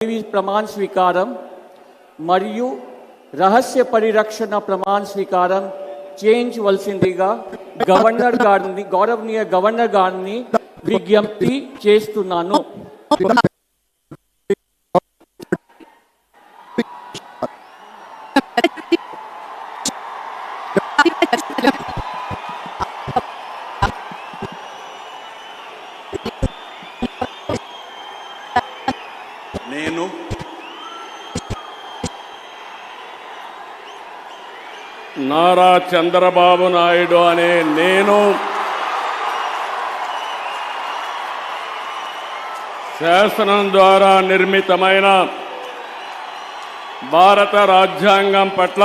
ప్రమాణ స్వీకారం మరియు రహస్య పరిరక్షణ ప్రమాణ స్వీకారం చేయించవలసిందిగా గౌరవనీయ గవర్నర్ గారిని విజ్ఞప్తి చేస్తున్నాను. నేను నారా చంద్రబాబు నాయుడు అనే నేను శాసనం ద్వారా నిర్మితమైన భారత రాజ్యాంగం పట్ల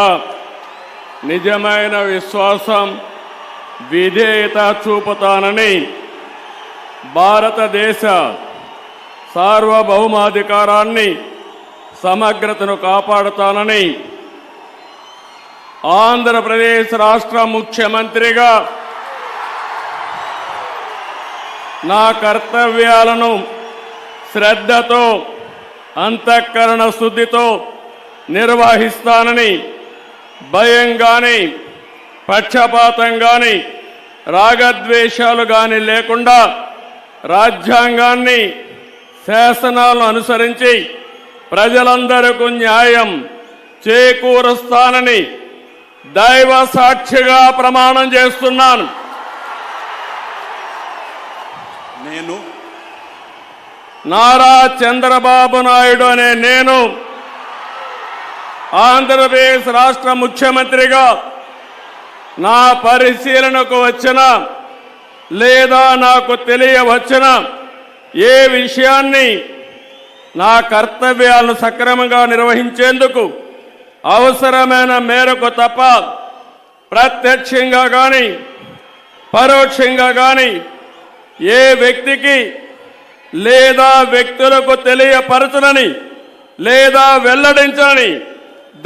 నిజమైన విశ్వాసం, విధేయత చూపుతానని, భారతదేశ సార్వభౌమాధికారాన్ని, సమగ్రతను కాపాడుతానని ఆంధ్రప్రదేశ్ రాష్ట్ర ముఖ్యమంత్రిగా నా కర్తవ్యాలను శ్రద్ధతో, అంతఃకరణ శుద్ధితో నిర్వహిస్తానని, భయం గాని, పక్షపాతం గాని, రాగద్వేషాలు గాని లేకుండా రాజ్యాంగాన్ని, శాసనాలను అనుసరించి ప్రజలందరికీ న్యాయం చేకూరుస్తానని దైవ సాక్షిగా ప్రమాణం చేస్తున్నాను. నేను నారా చంద్రబాబు నాయుడు అనే నేను ఆంధ్రప్రదేశ్ రాష్ట్ర ముఖ్యమంత్రిగా నా పరిశీలనకు వచ్చిన లేదా నాకు తెలియవచ్చిన ఏ విషయాన్ని నా కర్తవ్యాలను సక్రమంగా నిర్వహించేందుకు అవసరమైన మేరకు తప్ప ప్రత్యక్షంగా కానీ పరోక్షంగా కానీ ఏ వ్యక్తికి లేదా వ్యక్తులకు తెలియపరచనని లేదా వెల్లడించనని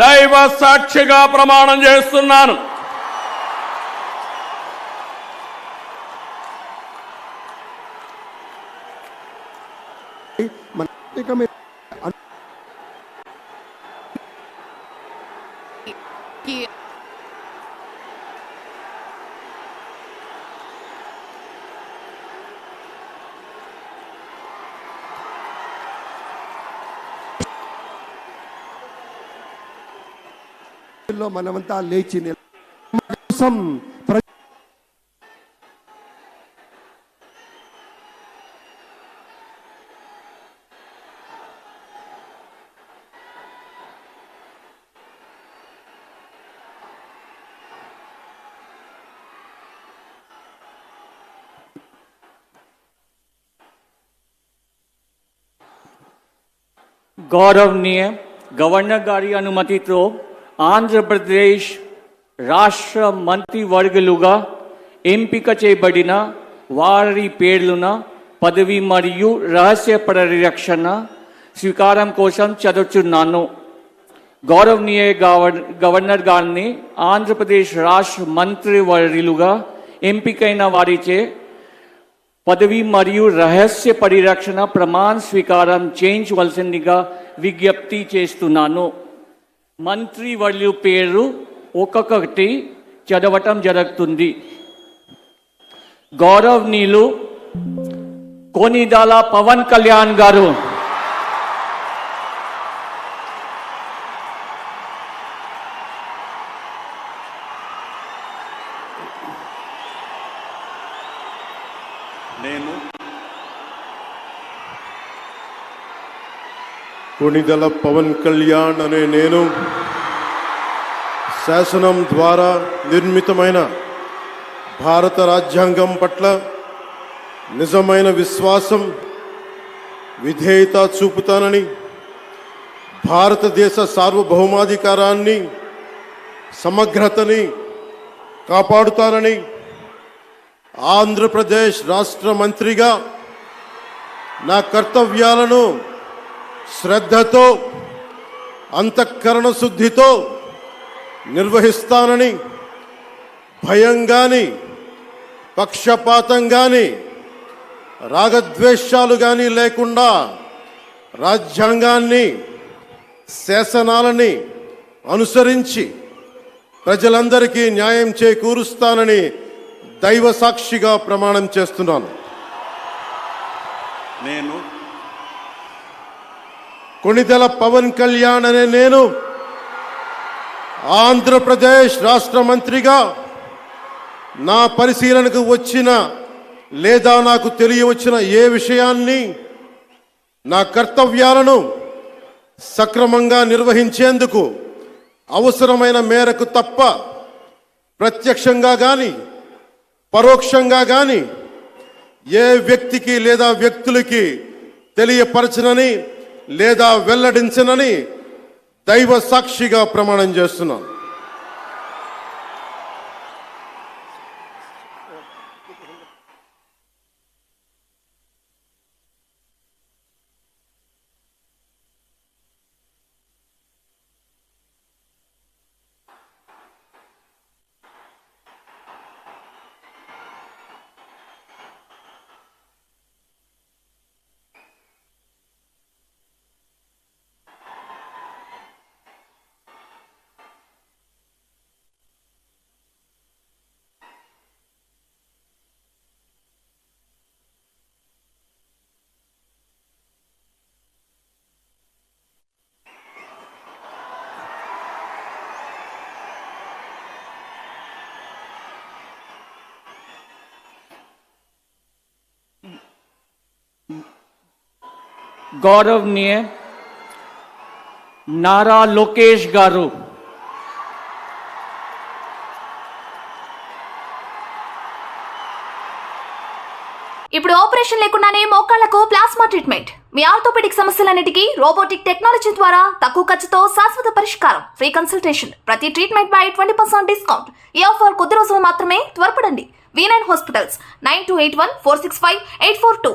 దైవ సాక్షిగా ప్రమాణం చేస్తున్నాను. మనమంతా లేచి గౌరవనీయ గవర్నర్ గారి అనుమతితో ఆంధ్రప్రదేశ్ రాష్ట్ర మంత్రివర్గులుగా ఎంపిక చేయబడిన వారి పేర్లున పదవి మరియు రహస్య పరిరక్షణ స్వీకారం కోసం చదువుతున్నాను. గౌరవనీయ గవర్నర్ గారిని ఆంధ్రప్రదేశ్ రాష్ట్ర మంత్రివర్యులుగా ఎంపికైన వారిచే పదవి మరియు రహస్య పరిరక్షణ ప్రమాణ స్వీకారం చేయించవలసిందిగా విజ్ఞప్తి చేస్తున్నాను. మంత్రివర్యుల పేరు ఒక్కొక్కటి చదవటం జరుగుతుంది. గౌరవనీయులు కొనిదెల పవన్ కళ్యాణ్ గారు, నేను కొనిదెల పవన్ కళ్యాణ్ అనే నేను శాసనం ద్వారా నిర్మితమైన భారత రాజ్యాంగం పట్ల నిజమైన విశ్వాసం, విధేయత చూపుతానని, భారతదేశ సార్వభౌమాధికారాన్ని, సమగ్రతని కాపాడుతానని, ఆంధ్రప్రదేశ్ రాష్ట్ర మంత్రిగా నా కర్తవ్యాలను శ్రద్ధతో, అంతఃకరణ శుద్ధితో నిర్వహిస్తానని, భయం గాని, పక్షపాతం గాని, రాగద్వేషాలు గాని లేకుండా రాజ్యాంగాన్ని శాసనాలని అనుసరించి ప్రజలందరికీ న్యాయం చేకూరుస్తానని దైవ సాక్షిగా ప్రమాణం చేస్తున్నాను. నేను కొణిదెల పవన్ కళ్యాణ్ అనే నేను ఆంధ్రప్రదేశ్ రాష్ట్ర మంత్రిగా నా పరిశీలనకు వచ్చిన లేదా నాకు తెలియవచ్చిన ఏ విషయాన్ని నా కర్తవ్యాలను సక్రమంగా నిర్వహించేందుకు అవసరమైన మేరకు తప్ప ప్రత్యక్షంగా కానీ పరోక్షంగా కానీ ఏ వ్యక్తికి లేదా వ్యక్తులకి తెలియపరచనని లేదా వెల్లడించనని దైవ సాక్షిగా ప్రమాణం చేస్తున్నాను. గౌరవనీయ నారా లోకేష్ గారు ఇప్పుడు ఆపరేషన్ లేకుండానే మోకాళ్లకు ప్లాస్మా ట్రీట్మెంట్. మీ ఆర్థోపెడిక్ సమస్యలన్నిటికీ రోబోటిక్ టెక్నాలజీ ద్వారా తక్కువ ఖర్చుతో శాశ్వత పరిష్కారం. Free consultation. ప్రతి ట్రీట్మెంట్ పై 20% డిస్కౌంట్. ఈ ఆఫర్ కొద్ది రోజులు మాత్రమే. త్వరపడండి. V9 hospitals 9281465842.